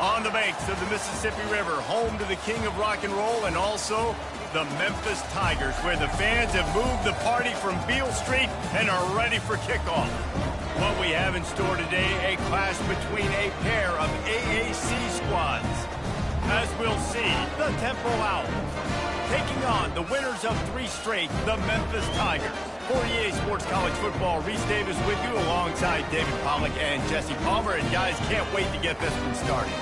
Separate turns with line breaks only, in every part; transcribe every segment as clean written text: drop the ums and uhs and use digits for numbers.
On the banks of the Mississippi River, home to the king of rock and roll and also the Memphis Tigers, where the fans have moved the party from Beale Street and are ready for kickoff. What we have in store today, a clash between a pair of AAC squads. As we'll see, the Temple Owls taking on the winners of 3 straight, the Memphis Tigers. For EA Sports College Football, Reese Davis with you alongside David Pollack and Jesse Palmer. And guys, can't wait to get this one started.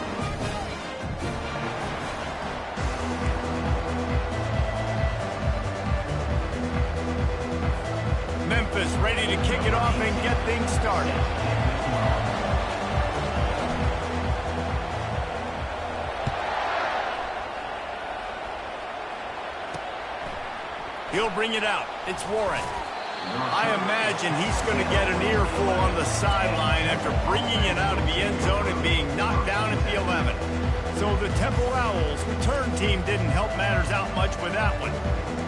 Memphis ready to kick it off and get things started. He'll bring it out. It's Warren. I imagine he's going to get an earful on the sideline after bringing it out of the end zone and being knocked down at the 11. So the Temple Owls return team didn't help matters out much with that one.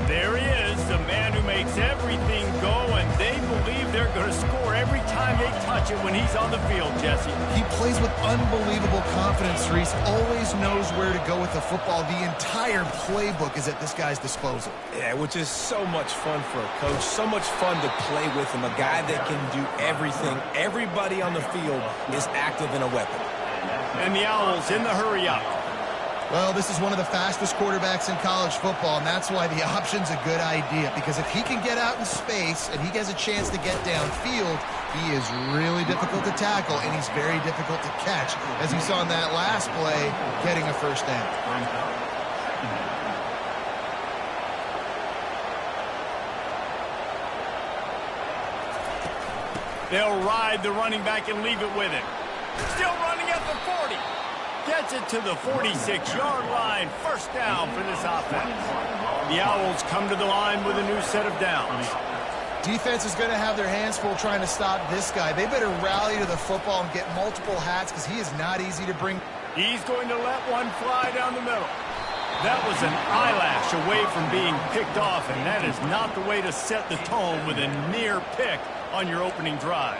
There he is, the man who makes everything go, and they believe they're going to score every time they touch it when he's on the field, Jesse.
He plays with unbelievable confidence, Reese. Always knows where to go with the football. The entire playbook is at this guy's disposal.
Yeah, which is so much fun for a coach. So much fun to play with him. A guy that can do everything. Everybody on the field is active in a weapon.
And the Owls in the hurry-up.
Well, this is one of the fastest quarterbacks in college football, and that's why the option's a good idea. Because if he can get out in space and he gets a chance to get downfield, he is really difficult to tackle, and he's very difficult to catch. As you saw in that last play, getting a first down.
They'll ride the running back and leave it with him. Still running at the 40. Gets it to the 46-yard line. First down for this offense. The Owls come to the line with a new set of downs.
Defense is going to have their hands full trying to stop this guy. They better rally to the football and get multiple hats because he is not easy to bring.
He's going to let one fly down the middle. That was an eyelash away from being picked off, and that is not the way to set the tone with a near pick on your opening drive.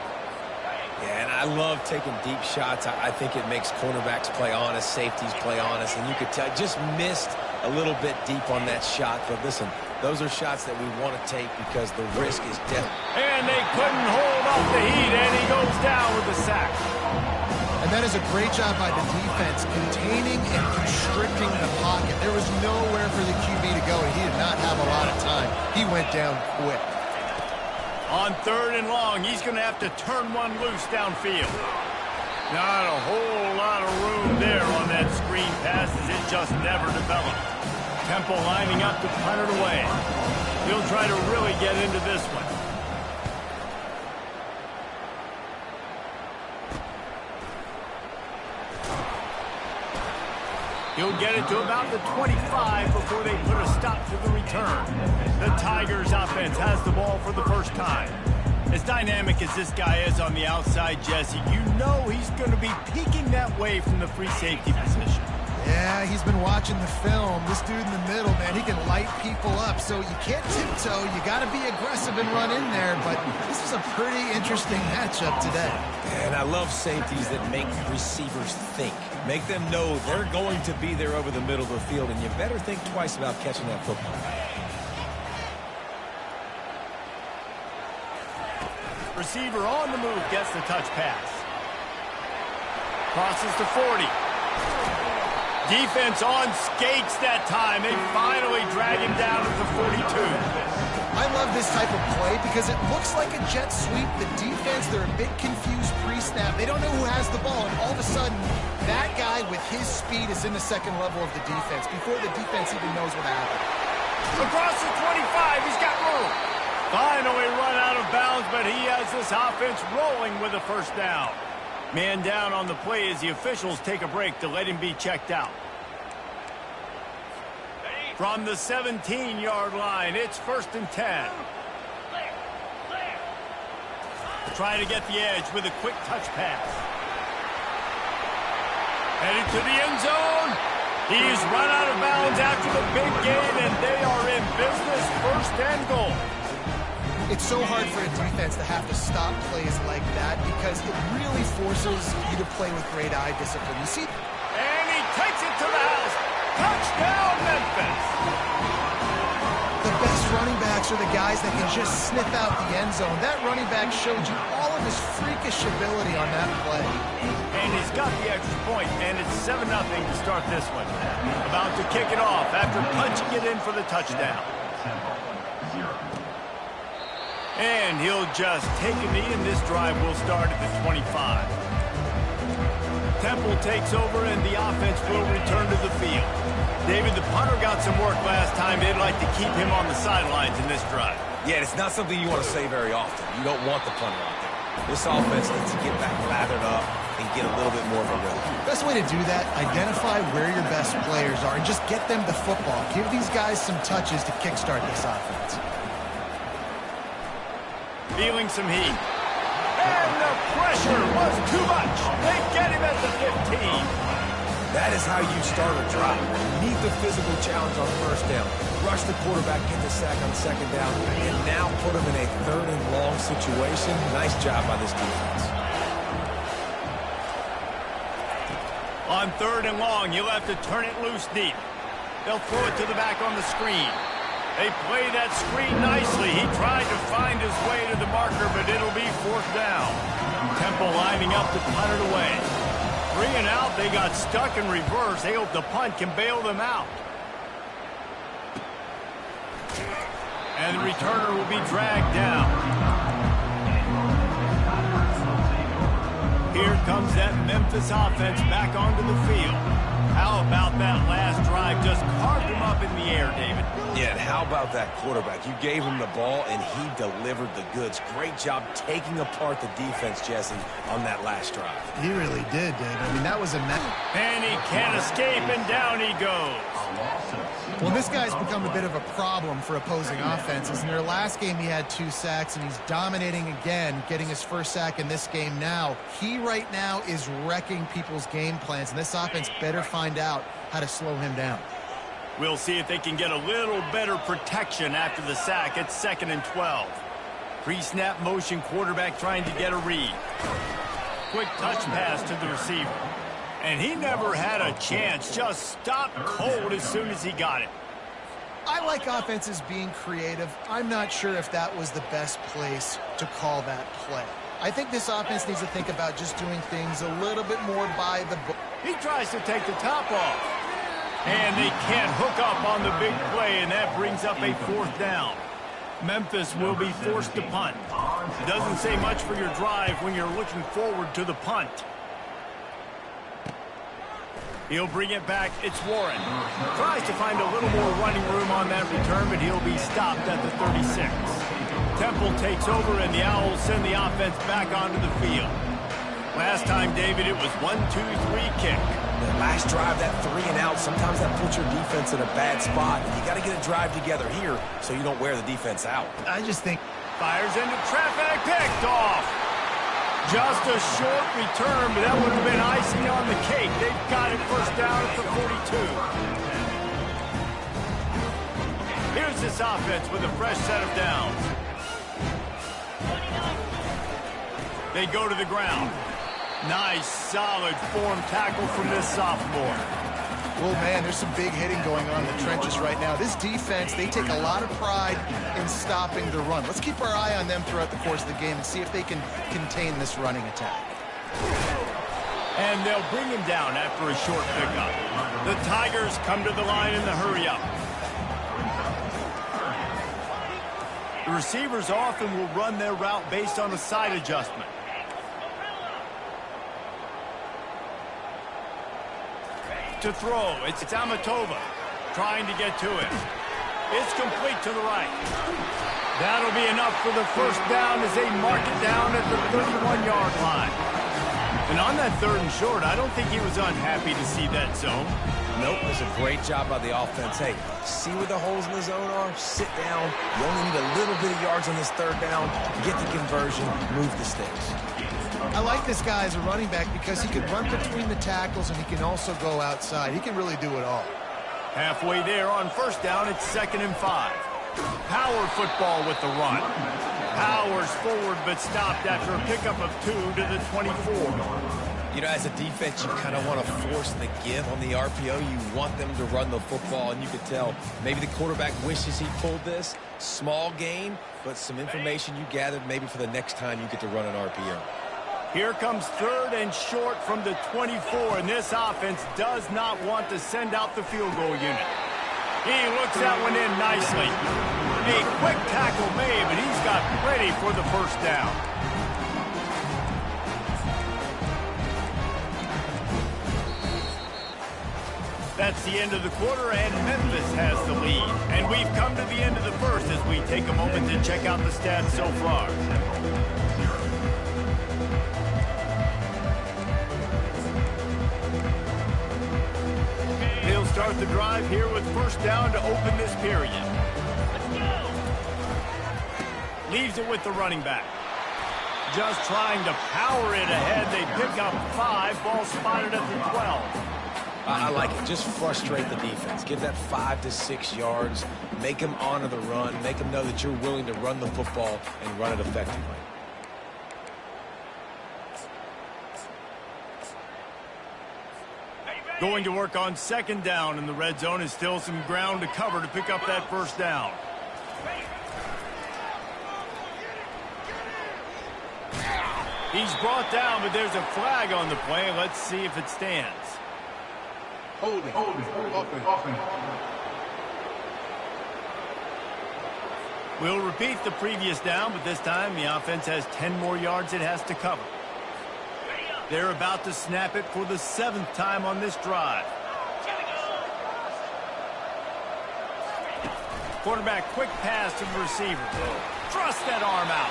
Yeah, and I love taking deep shots. I think it makes cornerbacks play honest, safeties play honest, and you could tell just missed a little bit deep on that shot. But listen, those are shots that we want to take because the risk is death.
And they couldn't hold off the heat, and he goes down with a sack.
And that is a great job by the defense, containing and constricting the pocket. There was nowhere for the QB to go, and he did not have a lot of time. He went down quick.
On 3rd and long, he's going to have to turn one loose downfield. Not a whole lot of room there on that screen pass as it just never developed. Temple lining up to punt it away. He'll try to really get into this one. He'll get it to about the 25 before they put a stop to the return. The Tigers offense has the ball for the first time. As dynamic as this guy is on the outside, Jesse, you know he's going to be peeking that way from the free safety position.
Yeah, he's been watching the film. This dude in the middle, man, he can light people up. So you can't tiptoe. You got to be aggressive and run in there. But this is a pretty interesting matchup today.
And I love safeties that make receivers think. Make them know they're going to be there over the middle of the field, and you better think twice about catching that football.
Receiver on the move gets the touch pass. Crosses to 40. Defense on skates that time. They finally drag him down to the 42.
I love this type of play because it looks like a jet sweep. The defense, they're a bit confused pre-snap. They don't know who has the ball, and all of a sudden, that guy with his speed is in the second level of the defense before the defense even knows what happened.
Across the 25, he's got room. Finally run out of bounds, but he has this offense rolling with a first down. Man down on the play as the officials take a break to let him be checked out. From the 17-yard line, it's 1st and 10. Trying to get the edge with a quick touch pass. Headed to the end zone. He's run out of bounds after the big gain, and they are in business, 1st and goal.
It's so hard for a defense to have to stop plays like that because it really forces you to play with great eye discipline. You see?
Touchdown, Memphis!
The best running backs are the guys that can just sniff out the end zone. That running back showed you all of his freakish ability on that play.
And he's got the extra point, and it's 7-0 to start this one. About to kick it off after punching it in for the touchdown. And he'll just take a knee, and this drive will start at the 25. Temple takes over, and the offense will return to the field. David, the punter got some work last time. They'd like to keep him on the sidelines in this drive.
Yeah, it's not something you want to say very often. You don't want the punter out there. This offense needs to get back lathered up and get a little bit more of a rhythm.
Best way to do that, identify where your best players are and just get them the football. Give these guys some touches to kickstart this offense.
Feeling some heat. And the pressure was too much. They get him at the 15.
That is how you start a drive. Meet the physical challenge on first down. Rush the quarterback, get the sack on second down, and now put him in a 3rd and long situation. Nice job by this defense.
On 3rd and long, you'll have to turn it loose deep. They'll throw it to the back on the screen. They play that screen nicely. He tried to find his way to the marker, but it'll be 4th down. Temple lining up to punt it away. 3 and out, they got stuck in reverse. They hope the punt can bail them out. And the returner will be dragged down. Here comes that Memphis offense back onto the field. How about that last drive? Just carved him up in the air, David.
Yeah, and how about that quarterback? You gave him the ball, and he delivered the goods. Great job taking apart the defense, Jesse, on that last drive.
He really did, Dave. I mean, that was a mess.
And he can't escape, and down he goes.
Well, this guy's become a bit of a problem for opposing offenses. In their last game, he had 2 sacks, and he's dominating again, getting his first sack in this game now. He right now is wrecking people's game plans, and this offense better find out how to slow him down.
We'll see if they can get a little better protection after the sack. It's 2nd and 12. Pre-snap motion, quarterback trying to get a read. Quick touch pass to the receiver. And he never had a chance. Just stopped cold as soon as he got it.
I like offenses being creative. I'm not sure if that was the best place to call that play. I think this offense needs to think about just doing things a little bit more by the book.
He tries to take the top off. And they can't hook up on the big play, and that brings up a 4th down. Memphis will be forced to punt. It doesn't say much for your drive when you're looking forward to the punt. He'll bring it back. It's Warren. Tries to find a little more running room on that return, but he'll be stopped at the 36. Temple takes over, and the Owls send the offense back onto the field. Last time, David, it was 1-2-3 kick.
The last drive, that 3 and out, sometimes that puts your defense in a bad spot. You got to get a drive together here so you don't wear the defense out.
I just think
fires into traffic, picked off. Just a short return, but that would have been icing on the cake. They've got it first down at the 42. Here's this offense with a fresh set of downs. They go to the ground. Nice, solid form tackle from this sophomore.
Well, man, there's some big hitting going on in the trenches right now. This defense, they take a lot of pride in stopping the run. Let's keep our eye on them throughout the course of the game and see if they can contain this running attack.
And they'll bring him down after a short pickup. The Tigers come to the line in the hurry-up. The receivers often will run their route based on a side adjustment. To throw, it's Amatova trying to get to it. It's complete to the right. That'll be enough for the first down as they mark it down at the 31-yard line. And on that 3rd and short, I don't think he was unhappy to see that zone.
Nope, it was a great job by the offense. Hey, see where the holes in the zone are? Sit down. You only need a little bit of yards on this 3rd down. Get the conversion, move the sticks.
I like this guy as a running back because he can run between the tackles and he can also go outside. He can really do it all.
Halfway there on first down, it's 2nd and 5. Power football with the run. Powers forward but stopped after a pickup of 2 to the 24.
You know, as a defense, you kind of want to force the give on the RPO. You want them to run the football, and you could tell maybe the quarterback wishes he pulled this. Small gain, but some information you gathered maybe for the next time you get to run an RPO.
Here comes 3rd and short from the 24, and this offense does not want to send out the field goal unit. He looks that one in nicely. A quick tackle made, but he's got ready for the first down. That's the end of the quarter, and Memphis has the lead. And we've come to the end of the first as we take a moment to check out the stats so far. They'll start the drive here with first down to open this period. Leaves it with the running back. Just trying to power it ahead. They pick up 5. Ball spotted at the 12.
I like it. Just frustrate the defense. Give that 5 to 6 yards. Make them honor the run. Make them know that you're willing to run the football and run it effectively.
Going to work on 2nd down in the red zone is still some ground to cover to pick up that first down. He's brought down, but there's a flag on the play. Let's see if it stands.
Holding. Offense.
We'll repeat the previous down, but this time the offense has 10 more yards it has to cover. They're about to snap it for the 7th time on this drive. Quarterback, quick pass to the receiver. Thrust that arm out.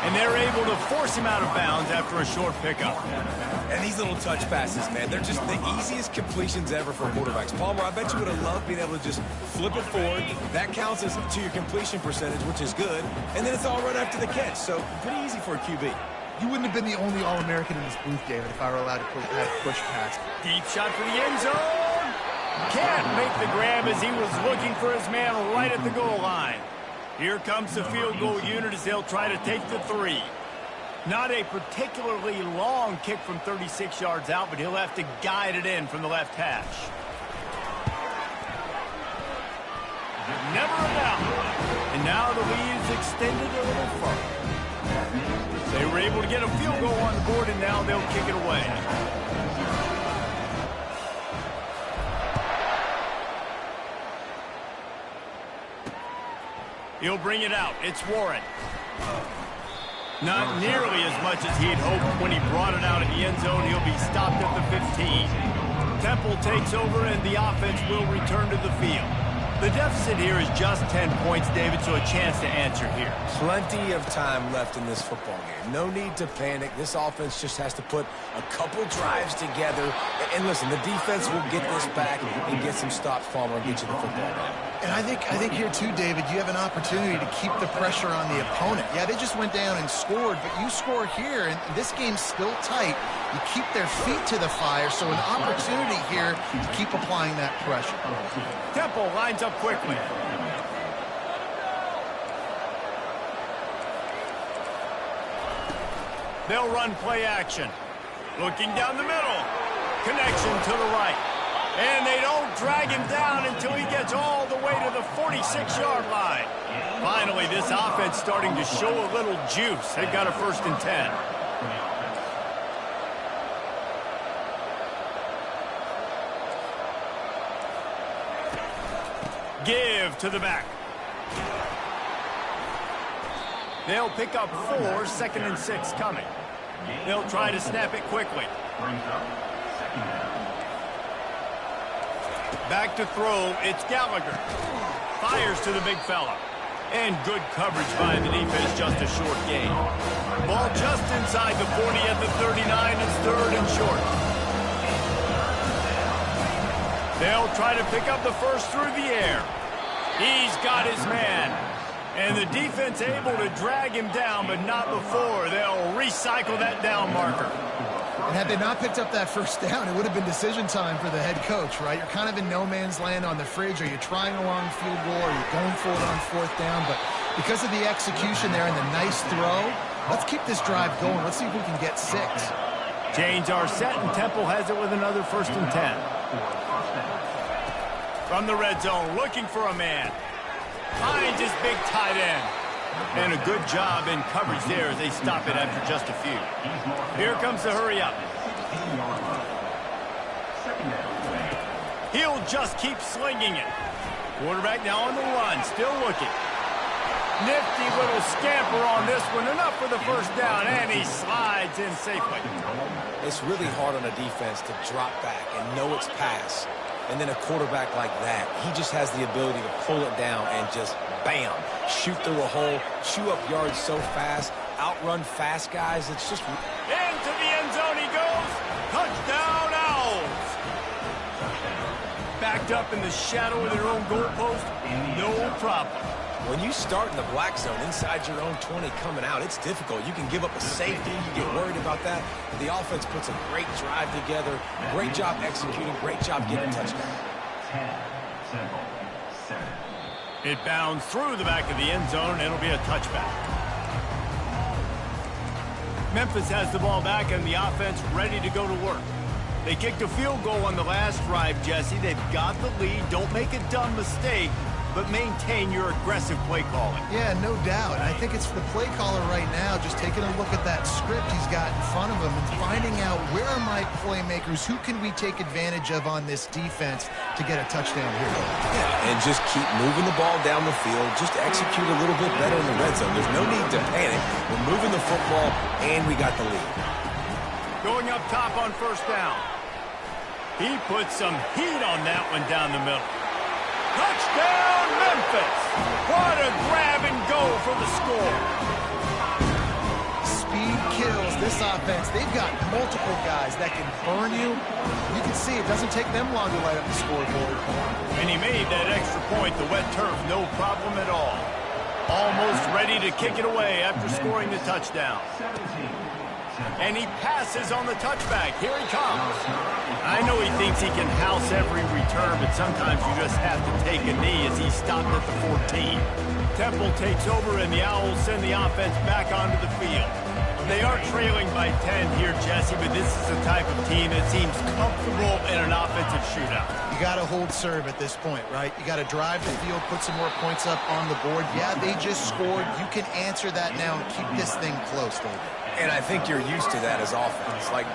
And they're able to force him out of bounds after a short pickup.
And these little touch passes, man, they're just the easiest completions ever for quarterbacks. Palmer, I bet you would have loved being able to just flip it forward. That counts as to your completion percentage, which is good. And then it's all right after the catch. So pretty easy for a QB.
You wouldn't have been the only All-American in this booth, David, if I were allowed to push past.
Deep shot for the end zone. Can't make the grab as he was looking for his man right at the goal line. Here comes the field goal unit as they'll try to take the 3. Not a particularly long kick from 36 yards out, but he'll have to guide it in from the left hash. Never a doubt. And now the lead is extended a little further. They were able to get a field goal on the board, and now they'll kick it away. He'll bring it out. It's Warren. Not nearly as much as he'd hoped when he brought it out in the end zone. He'll be stopped at the 15. Temple takes over, and the offense will return to the field. The deficit here is just 10 points, David, so a chance to answer here.
Plenty of time left in this football game. No need to panic. This offense just has to put a couple drives together. And listen, the defense will get this back and get some stops, Palmer, and get you the football game.
And I think here too, David, you have an opportunity to keep the pressure on the opponent. Yeah, they just went down and scored, but you score here, and this game's still tight. You keep their feet to the fire, so an opportunity here to keep applying that pressure.
Temple lines up quickly. They'll run play action. Looking down the middle. Connection to the right. And they don't drag him down until he gets all the way to the 46-yard line. Finally, this offense starting to show a little juice. They've got a 1st and 10. Give to the back. They'll pick up 4, 2nd and 6 coming. They'll try to snap it quickly. Back to throw, it's Gallagher. Fires to the big fella. And good coverage by the defense, just a short gain. Ball just inside the 40 at the 39, it's 3rd and short. They'll try to pick up the first through the air. He's got his man. And the defense able to drag him down, but not before. They'll recycle that down marker.
And had they not picked up that first down, it would have been decision time for the head coach, right? You're kind of in no man's land on the fridge. Are you trying a long field goal? Are you going for it on 4th down? But because of the execution there and the nice throw, let's keep this drive going. Let's see if we can get 6.
Chains are set, and Temple has it with another 1st and 10. From the red zone, looking for a man. Finds his big tight end. And a good job in coverage there as they stop it after just a few. Here comes the hurry up. He'll just keep slinging it. Quarterback now on the run, still looking. Nifty little scamper on this one. Enough for the 1st down, and he slides in safely.
It's really hard on a defense to drop back and know it's pass. And then a quarterback like that, he just has the ability to pull it down and just, bam, shoot through a hole, chew up yards so fast, outrun fast guys. It's just...
Into the end zone he goes. Touchdown, Owls. Backed up in the shadow of their own goalpost, no problem.
When you start in the black zone inside your own 20 coming out, it's difficult. You can give up a safety. You get worried about that. The offense puts a great drive together. Great job executing. Great job getting a touchdown.
10, 7.
It bounds through the back of the end zone, and it'll be a touchback. Memphis has the ball back, and the offense ready to go to work. They kicked a field goal on the last drive, Jesse. They've got the lead. Don't make a dumb mistake, but maintain your aggressive play calling.
Yeah, no doubt. I think it's the play caller right now just taking a look at that script he's got in front of him and finding out where are my playmakers, who can we take advantage of on this defense to get a touchdown here.
Yeah, and just keep moving the ball down the field. Just execute a little bit better in the red zone. There's no need to panic. We're moving the football, and we got the lead.
Going up top on 1st down. He puts some heat on that one down the middle. Touchdown, Memphis! What a grab and go for the score.
Speed kills this offense. They've got multiple guys that can burn you. You can see it doesn't take them long to light up the scoreboard.
And he made that extra point, the wet turf, no problem at all. Almost ready to kick it away after scoring the touchdown. And he passes on the touchback. Here he comes. I know he thinks he can house every return, but sometimes you just have to take a knee as he's stopped at the 14. Temple takes over, and the Owls send the offense back onto the field. They are trailing by 10 here, Jesse, but this is the type of team that seems comfortable in an offensive shootout.
You got to hold serve at this point, right? You got to drive the field, put some more points up on the board. Yeah, they just scored. You can answer that now and keep this thing close, David.
And I think you're used to that as offense. Like,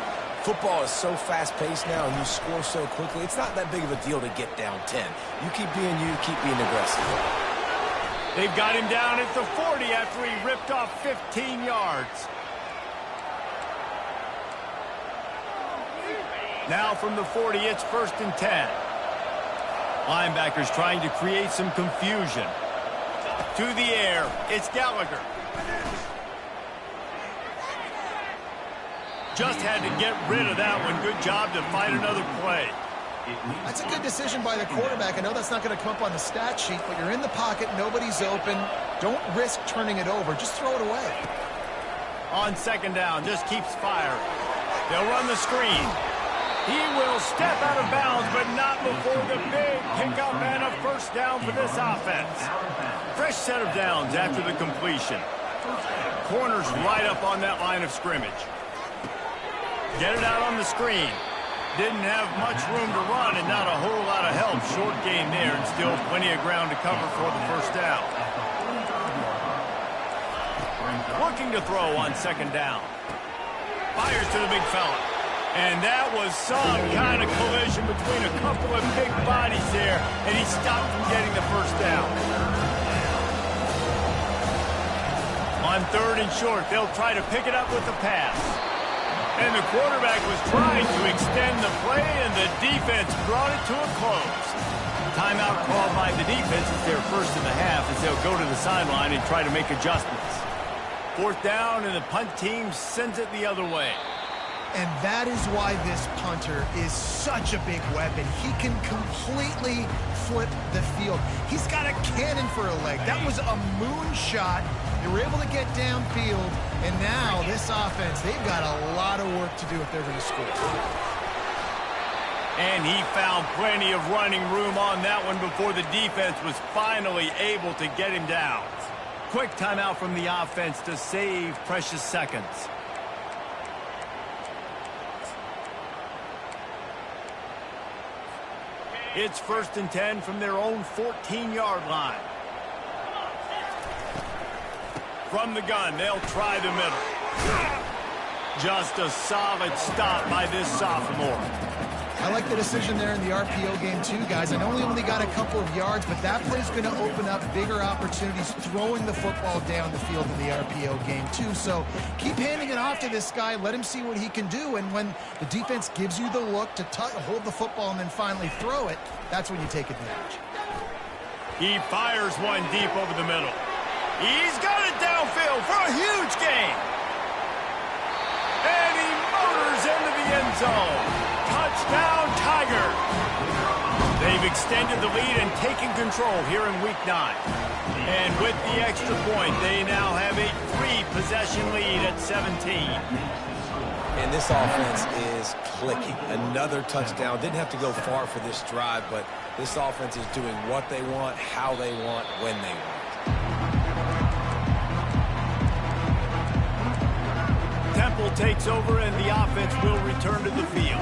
football is so fast-paced now, and you score so quickly, it's not that big of a deal to get down 10. You keep being you, keep being aggressive.
They've got him down at the 40 after he ripped off 15 yards. Now from the 40, it's 1st and 10. Linebackers trying to create some confusion. To the air, it's Gallagher. Just had to get rid of that one. Good job to find another play.
That's a good decision by the quarterback. I know that's not going to come up on the stat sheet, but you're in the pocket, nobody's open. Don't risk turning it over. Just throw it away.
On 2nd down, just keeps firing. They'll run the screen. He will step out of bounds, but not before the big pickup and a 1st down for this offense. Fresh set of downs after the completion. Corners right up on that line of scrimmage. Get it out on the screen. Didn't have much room to run and not a whole lot of help. Short game there and still plenty of ground to cover for the 1st down. Looking to throw on 2nd down. Fires to the big fella. And that was some kind of collision between a couple of big bodies there, and he stopped from getting the 1st down. On 3rd and short, they'll try to pick it up with the pass. And the quarterback was trying to extend the play, and the defense brought it to a close. Timeout called by the defense. It's their 1st of the half as they'll go to the sideline and try to make adjustments. 4th down, and the punt team sends it the other way.
And that is why this punter is such a big weapon. He can completely flip the field. He's got a cannon for a leg. That was a moonshot. They were able to get downfield, and now this offense, they've got a lot of work to do if they're going to score.
And he found plenty of running room on that one before the defense was finally able to get him down. Quick timeout from the offense to save precious seconds. It's 1st and 10 from their own 14-yard line. From the gun, they'll try the middle. Just a solid stop by this sophomore.
I like the decision there in the RPO game too, guys. I know we only got a couple of yards, but that play's going to open up bigger opportunities throwing the football down the field in the RPO game too. So keep handing it off to this guy. Let him see what he can do. And when the defense gives you the look to hold the football and then finally throw it, that's when you take advantage.
He fires one deep over the middle. He's got it downfield for a huge gain. And he motors into the end zone. Touchdown, Tiger. They've extended the lead and taken control here in Week 9. And with the extra point, they now have a 3-possession lead at 17.
And this offense is clicking. Another touchdown. Didn't have to go far for this drive, but this offense is doing what they want, how they want, when they want.
Temple takes over and the offense will return to the field.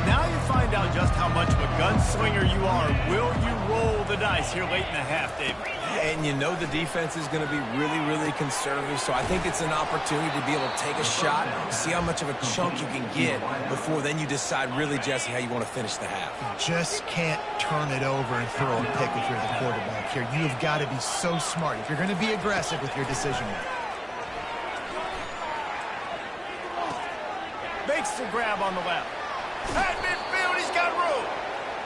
Now you find out just how much of a gunslinger you are. Will you roll the dice here late in the half, David?
And you know the defense is going to be really, really conservative, so I think it's an opportunity to be able to take a shot, see how much of a chunk you can get before then you decide really, Jesse, how you want to finish the half.
You just can't turn it over and throw a pick if you're the quarterback here. You've got to be so smart if you're going to be aggressive with your decision making.
Makes the grab on the left. At midfield, he's got room.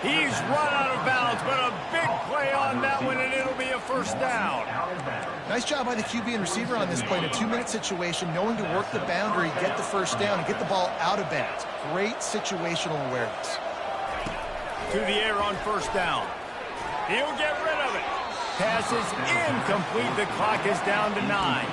He's run out of bounds, but a big play on that one, and it'll be a first down.
Nice job by the QB and receiver on this play in a 2-minute situation, knowing to work the boundary, get the first down, and get the ball out of bounds. Great situational awareness.
To the air on first down. He'll get rid of it. Pass is incomplete. The clock is down to 9.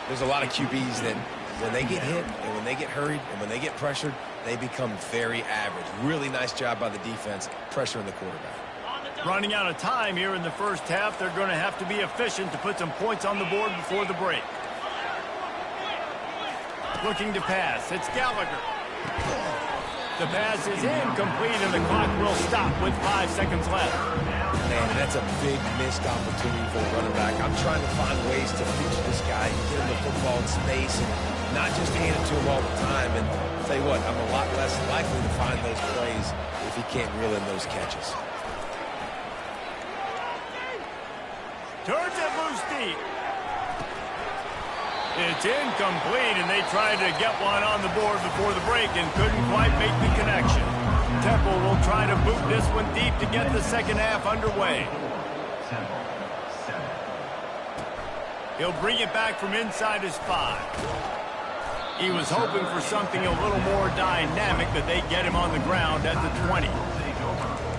There's a lot of QBs that when they get hit and when they get hurried and when they get pressured, they become very average. Really nice job by the defense pressuring the quarterback.
Running out of time here in the first half. They're going to have to be efficient to put some points on the board before the break. Looking to pass. It's Gallagher. The pass is incomplete and the clock will stop with 5 seconds left.
Man, that's a big missed opportunity for the running back. I'm trying to find ways to feature this guy and get him the football in space and not just hand it to him all the time. And I'll tell you what, I'm a lot less likely to find those plays if he can't reel in those catches.
Turns it loose deep. It's incomplete, and they tried to get one on the board before the break and couldn't quite make the connection. Temple will try to boot this one deep to get the second half underway. He'll bring it back from inside his 5. He was hoping for something a little more dynamic, but they get him on the ground at the 20.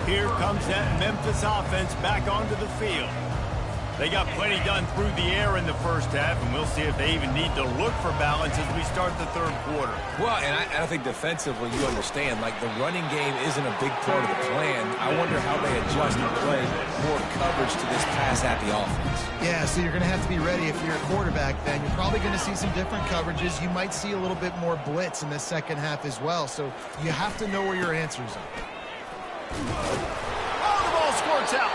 Here comes that Memphis offense back onto the field. They got plenty done through the air in the first half, and we'll see if they even need to look for balance as we start the third quarter.
Well, and I think defensively, you understand, like the running game isn't a big part of the plan. I wonder how they adjust and play more coverage to this pass-happy offense.
Yeah, so you're going to have to be ready if you're a quarterback then. You're probably going to see some different coverages. You might see a little bit more blitz in the second half as well, so you have to know where your answers are.
Oh, the ball squirts out.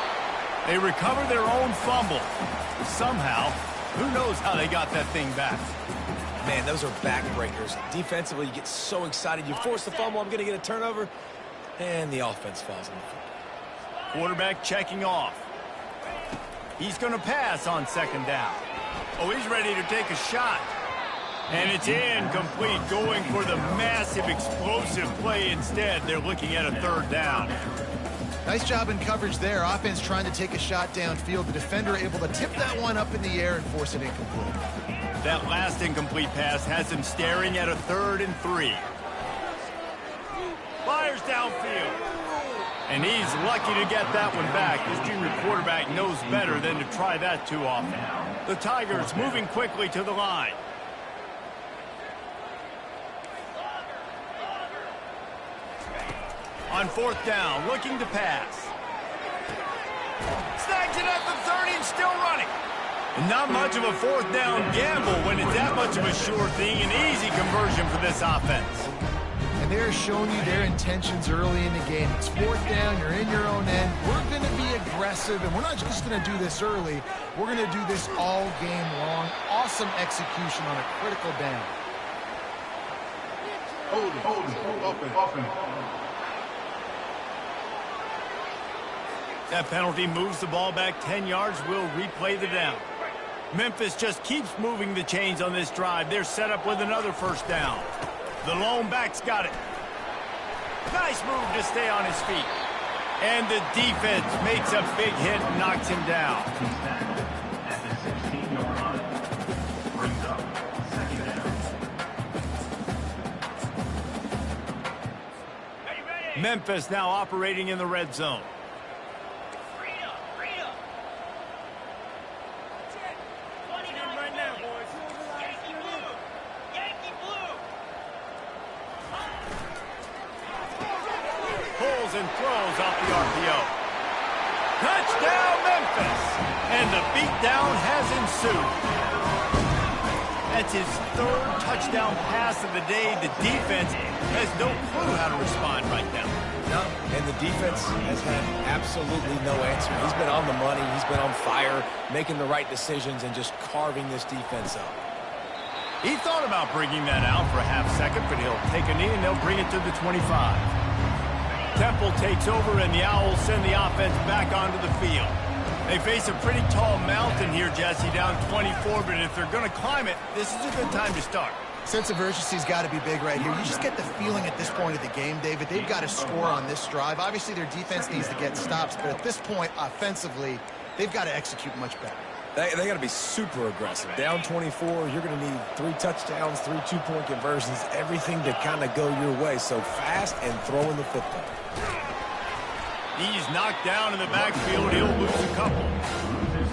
They recover their own fumble. Somehow, who knows how they got that thing back.
Man, those are backbreakers. Defensively, you get so excited. You force the fumble, I'm going to get a turnover, and the offense falls on the field.
Quarterback checking off. He's going to pass on second down. Oh, he's ready to take a shot. And it's incomplete, going for the massive explosive play instead. They're looking at a third down.
Nice job in coverage there. Offense trying to take a shot downfield. The defender able to tip that one up in the air and force it incomplete.
That last incomplete pass has him staring at a 3rd and 3. Fires downfield. And he's lucky to get that one back. This junior quarterback knows better than to try that too often. The Tigers moving quickly to the line. On 4th down, looking to pass. Snags it at the 30 and still running. Not much of a 4th down gamble when it's that much of a sure thing. An easy conversion for this offense.
And and they're showing you their intentions early in the game. It's fourth down, you're in your own end. We're going to be aggressive, and we're not just going to do this early. We're going to do this all game long. Awesome execution on a critical down.
Open.
That penalty moves the ball back 10 yards. We'll replay the down. Memphis just keeps moving the chains on this drive. They're set up with another first down. The lone back's got it. Nice move to stay on his feet. And the defense makes a big hit and knocks him down.
At the 16-yard line, brings up second down.
Memphis now operating in the red zone. And throws off the RPO. Touchdown, Memphis! And the beatdown has ensued. That's his third touchdown pass of the day. The defense has no clue how to respond right now.
No, and the defense has had absolutely no answer. He's been on the money. He's been on fire, making the right decisions and just carving this defense up.
He thought about bringing that out for a half second, but he'll take a knee and they'll bring it to the 25. Temple takes over, and the Owls send the offense back onto the field. They face a pretty tall mountain here, Jesse, down 24, but if they're going to climb it, this is a good time to start.
Sense of urgency's got to be big right here. You just get the feeling at this point of the game, David, they've got to score on this drive. Obviously, their defense needs to get stops, but at this point, offensively, they've got to execute much better.
They got to be super aggressive. Down 24, you're going to need 3 touchdowns, 3 two-point conversions, everything to kind of go your way. So fast and throwing the football.
He's knocked down in the backfield. He'll lose a couple.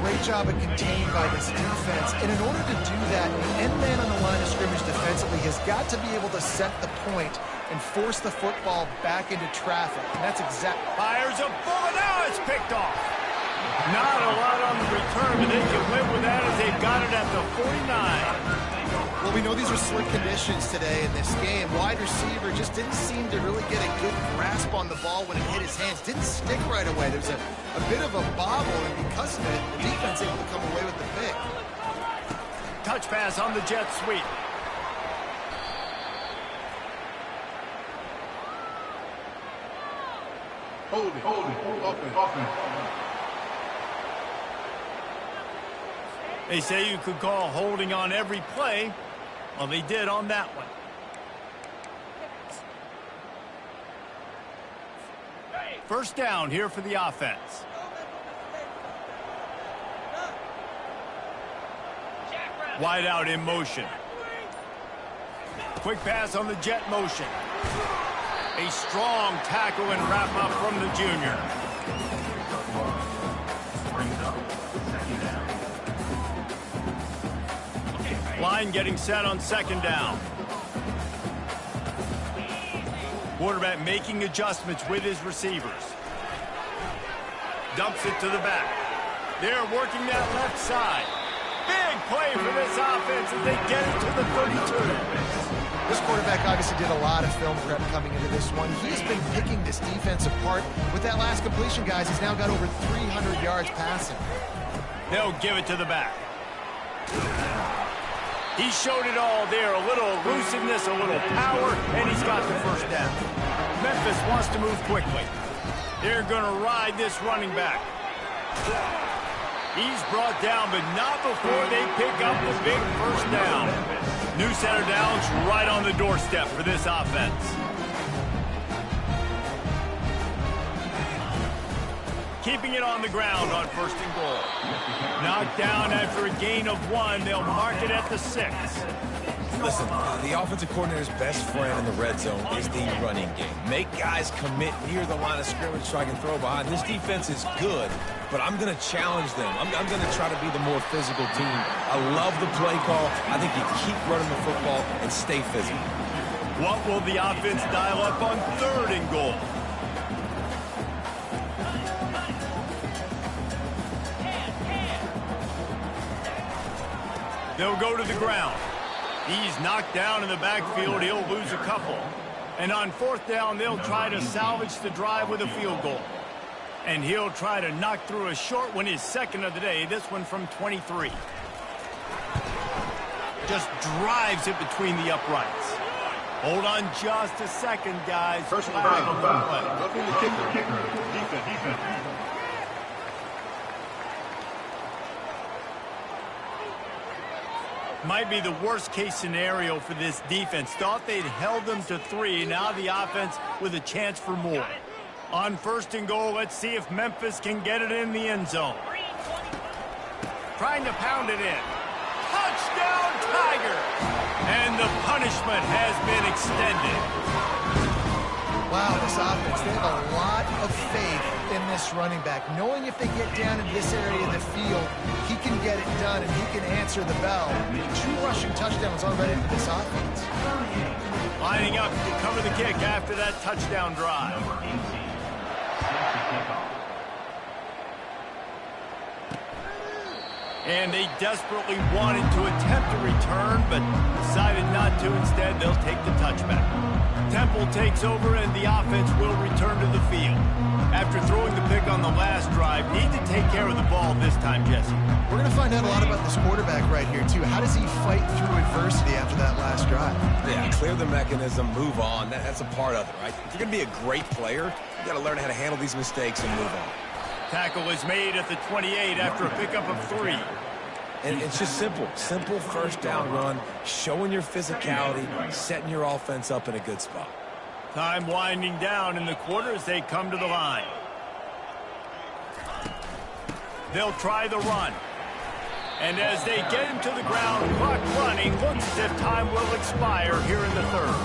Great job of contained by this defense. And in order to do that, the end man on the line of scrimmage defensively has got to be able to set the point and force the football back into traffic. And that's exactly...
Fires a bullet. Now it's picked off. Not a lot on the return, but they can live with that as they've got it at the 49.
Well, we know these are slick conditions today in this game. Wide receiver just didn't seem to really get a good grasp on the ball when it hit his hands. Didn't stick right away. There's a bit of a bobble, and because of it, the defense able to come away with the pick.
Touch pass on the jet sweep.
Hold it. Open.
They say you could call holding on every play. Well, they did on that one. First down here for the offense. Wide out in motion. Quick pass on the jet motion. A strong tackle and wrap up from the junior. Line getting set on second down. Quarterback making adjustments with his receivers. Dumps it to the back. They're working that left side. Big play for this offense as they get it to the 32.
This quarterback obviously did a lot of film prep coming into this one. He's been picking this defense apart. With that last completion, guys, he's now got over 300 yards passing.
They'll give it to the back. He showed it all there. A little elusiveness, a little power, and he's got the first down. Memphis wants to move quickly. They're going to ride this running back. He's brought down, but not before they pick up the big first down. New set of downs right on the doorstep for this offense. Keeping it on the ground on first and goal. Knocked down after a gain of 1. They'll mark it at the 6.
Listen, the offensive coordinator's best friend in the red zone is the running game. Make guys commit near the line of scrimmage so I can throw behind. This defense is good, but I'm going to challenge them. I'm going to try to be the more physical team. I love the play call. I think you keep running the football and stay physical.
What will the offense dial up on third and goal? They'll go to the ground. He's knocked down in the backfield. He'll lose a couple. And on fourth down, they'll try to salvage the drive with a field goal. And he'll try to knock through a short one, his second of the day, this one from 23. Just drives it between the uprights. Hold on just a second, guys.
First and 5 on the play. Looking the kicker. Defense.
Might be the worst case scenario for this defense. Thought they'd held them to 3. Now the offense with a chance for more. On first and goal, let's see if Memphis can get it in the end zone. Trying to pound it in. Touchdown, Tiger! And the punishment has been extended.
Wow, this offense, they have a lot of faith in this running back. Knowing if they get down in this area of the field, he can get it done and he can answer the bell. 2 rushing touchdowns already for this offense.
Lining up to cover the kick after that touchdown drive. And they desperately wanted to attempt a return, but decided not to. Instead, they'll take the touchback. Temple takes over, and the offense will return to the field. After throwing the pick on the last drive, need to take care of the ball this time, Jesse.
We're going to find out a lot about this quarterback right here, too. How does he fight through adversity after that last drive?
Yeah, clear the mechanism, move on. That's a part of it, right? If you're going to be a great player, you got to learn how to handle these mistakes and move on.
Tackle is made at the 28 after a pickup of 3.
And it's just simple first down run, showing your physicality, setting your offense up in a good spot.
Time winding down in the quarter as they come to the line. They'll try the run. And as they get him to the ground, clock running, looks as if time will expire here in the third.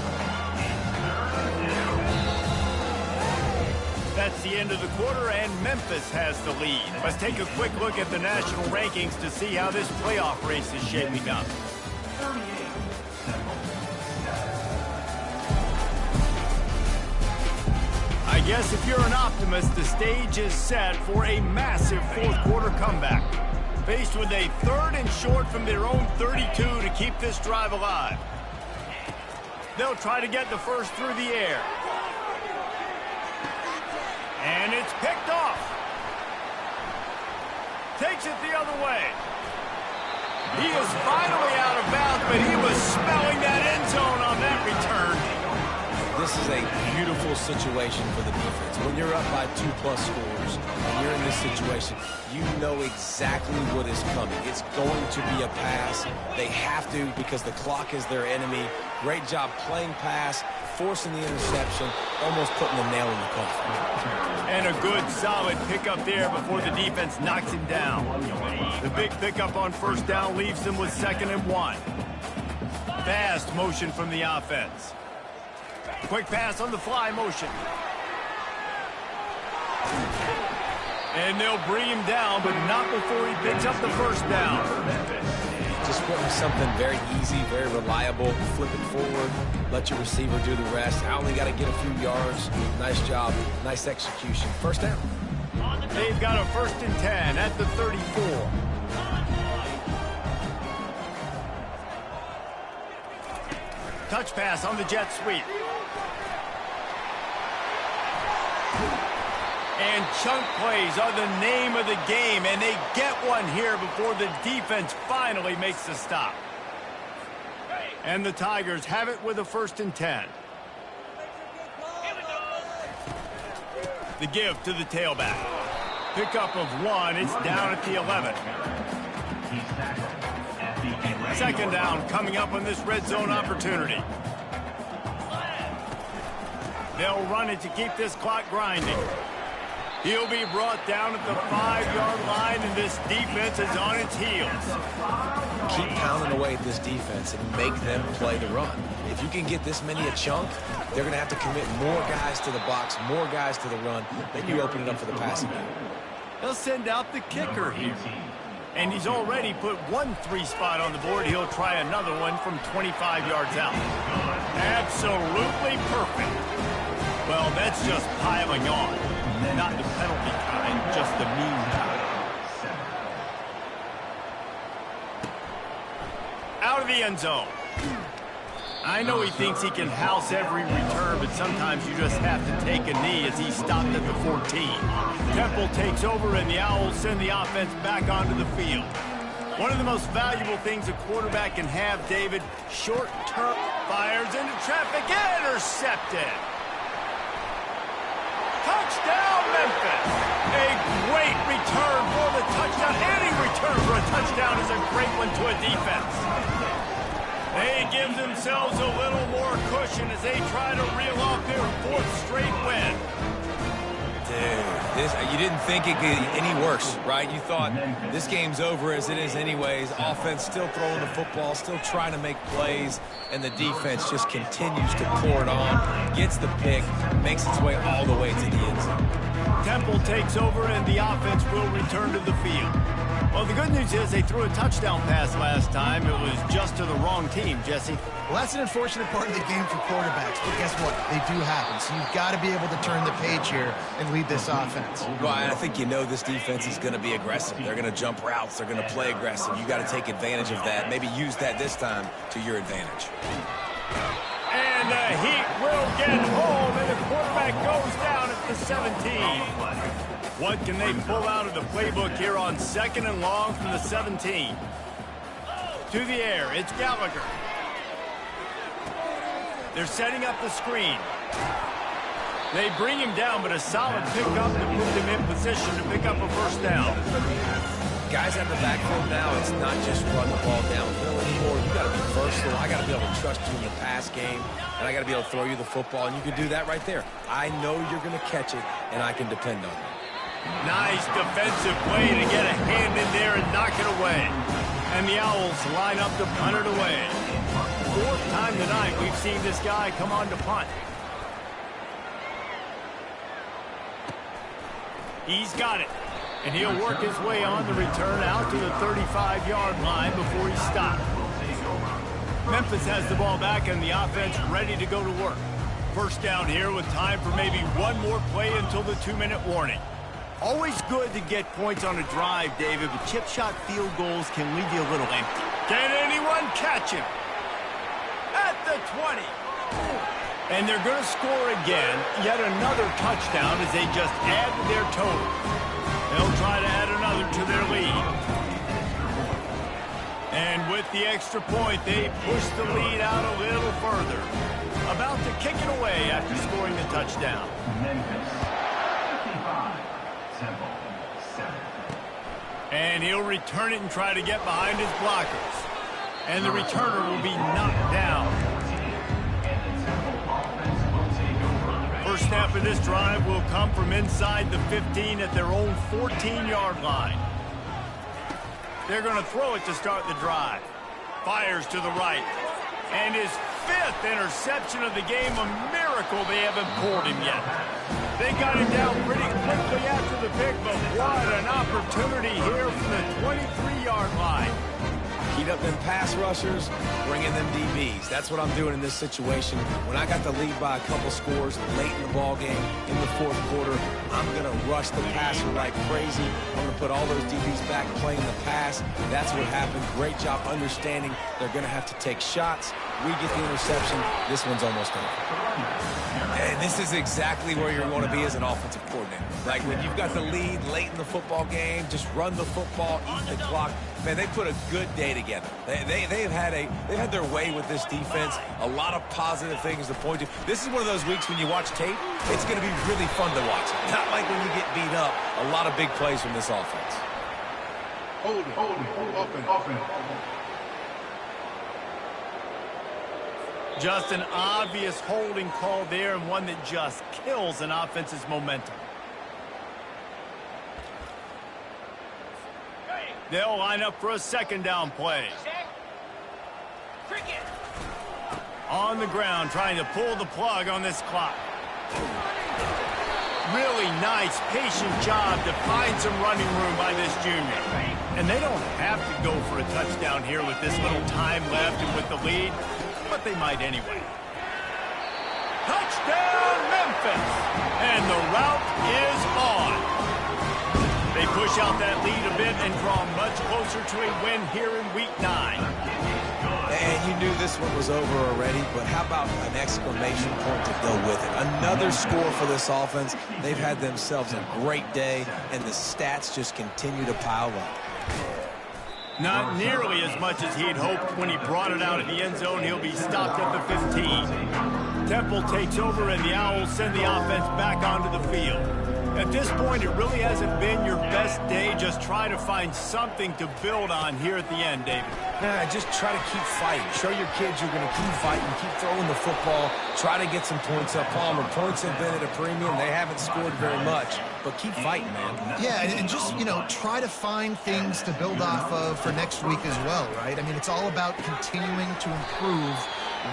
That's the end of the quarter, and Memphis has the lead. Let's take a quick look at the national rankings to see how this playoff race is shaping up. I guess if you're an optimist, the stage is set for a massive fourth-quarter comeback. Faced with a 3rd and short from their own 32 to keep this drive alive. They'll try to get the first through the air. And it's picked off. Takes it the other way. He is finally out of bounds, but he was smelling that end zone on that return.
This is a beautiful situation for the defense. When you're up by 2+ scores and you're in this situation, you know exactly what is coming. It's going to be a pass. They have to because the clock is their enemy. Great job playing pass, forcing the interception, almost putting the nail in the coffin.
And a good, solid pickup there before the defense knocks him down. The big pickup on first down leaves them with 2nd and 1. Fast motion from the offense. Quick pass on the fly motion. And they'll bring him down, but not before he picks up the first down.
Just put something very easy, very reliable. Flip it forward. Let your receiver do the rest. I only got to get a few yards. Nice job. Nice execution. First down.
They've got a 1st and 10 at the 34. Touch pass on the jet sweep. And chunk plays are the name of the game, and they get one here before the defense finally makes the stop. And the Tigers have it with a 1st and 10. The give to the tailback. Pickup of 1, it's down at the 11. 2nd down coming up on this red zone opportunity. They'll run it to keep this clock grinding. He'll be brought down at the 5-yard line, and this defense is on its heels.
Keep pounding away at this defense and make them play the run. If you can get this many a chunk, they're going to have to commit more guys to the box, more guys to the run. Then you open it up for the passing game.
They'll send out the kicker here. And he's already put 1 3 spot on the board. He'll try another one from 25 yards out. Absolutely perfect. Well, that's just piling on. Not the penalty kind, just the mean kind. Out of the end zone. I know he thinks he can house every return, but sometimes you just have to take a knee as he stopped at the 14. Temple takes over, and the Owls send the offense back onto the field. One of the most valuable things a quarterback can have, David, short-term fires into traffic, intercepted. Touchdown, Memphis. A great return for the touchdown. Any return for a touchdown is a great one to a defense. They give themselves a little more cushion as they try to reel off their 4th straight win.
Dude, you didn't think it could get any worse, right? You thought this game's over as it is anyways. Offense still throwing the football, still trying to make plays, and the defense just continues to pour it on, gets the pick, makes its way all the way to the end zone.
Temple takes over, and the offense will return to the field. Well, the good news is they threw a touchdown pass last time. It was just to the wrong team, Jesse.
Well, that's an unfortunate part of the game for quarterbacks, but guess what? They do happen, so you've got to be able to turn the page here and lead this offense.
Well, I think you know this defense is going to be aggressive. They're going to jump routes. They're going to play aggressive. You got to take advantage of that. Maybe use that this time to your advantage.
And the Heat will get home, and the quarterback goes down at the 17. What can they pull out of the playbook here on 2nd and long from the 17? To the air, it's Gallagher. They're setting up the screen. They bring him down, but a solid pickup to put him in position to pick up a first down.
Guys at the backfield now, it's not just run the ball downhill anymore. You got to be versatile. I got to be able to trust you in the pass game, and I got to be able to throw you the football, and you can do that right there. I know you're going to catch it, and I can depend on it.
Nice defensive play to get a hand in there and knock it away. And the Owls line up to punt it away. 4th time tonight we've seen this guy come on to punt. He's got it. And he'll work his way on the return out to the 35-yard line before he stopped. Memphis has the ball back and the offense ready to go to work. First down here with time for maybe one more play until the 2-minute warning. Always good to get points on a drive, David, but chip shot field goals can leave you a little empty. Can anyone catch him? At the 20. And they're going to score again. Yet another touchdown as they just add to their total. They'll try to add another to their lead. And with the extra point, they push the lead out a little further. About to kick it away after scoring the touchdown. And he'll return it and try to get behind his blockers. And the returner will be knocked down. First snap of this drive will come from inside the 15 at their own 14-yard line. They're going to throw it to start the drive. Fires to the right. And his 5th interception of the game, a miracle they haven't pulled him yet. They got him down pretty quickly after the pick, but what an opportunity here from the 23-yard line.
Heat up them pass rushers, bring in them DBs. That's what I'm doing in this situation. When I got the lead by a couple scores late in the ball game, in the 4th quarter, I'm going to rush the passer like crazy. I'm going to put all those DBs back playing the pass. That's what happened. Great job understanding they're going to have to take shots. We get the interception. This one's almost over. And this is exactly where you want to be as an offensive coordinator. Like when you've got the lead late in the football game, just run the football, eat the clock. Man, they put a good day together. They've had their way with this defense. A lot of positive things to point to. This is one of those weeks when you watch tape, it's going to be really fun to watch. Not like when you get beat up. A lot of big plays from this offense.
Hold it.
Just an obvious holding call there, and one that just kills an offense's momentum. They'll line up for a 2nd down play. On the ground, trying to pull the plug on this clock. Really nice, patient job to find some running room by this junior. And they don't have to go for a touchdown here with this little time left and with the lead, but they might anyway. Touchdown, Memphis! And the route is on. They push out that lead a bit and draw much closer to a win here in Week 9.
And you knew this one was over already, but how about an exclamation point to go with it? Another score for this offense. They've had themselves a great day, and the stats just continue to pile up.
Not nearly as much as he'd hoped when he brought it out of the end zone. He'll be stopped at the 15. Temple takes over, and the Owls send the offense back onto the field. At this point, it really hasn't been your best day. Just try to find something to build on here at the end, David.
Just try to keep fighting. Show your kids you're going to keep fighting, keep throwing the football, try to get some points up. Palmer, points have been at a premium. They haven't scored very much, but keep fighting, man.
Yeah, and just, try to find things to build off of for next week as well, right? I mean, it's all about continuing to improve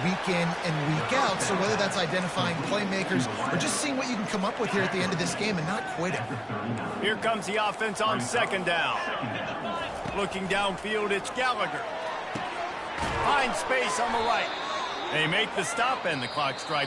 week in and week out. So whether that's identifying playmakers or just seeing what you can come up with here at the end of this game and not quitting.
Here comes the offense on second down. Looking downfield, it's Gallagher. Finds space on the right. They make the stop, and the clock strikes.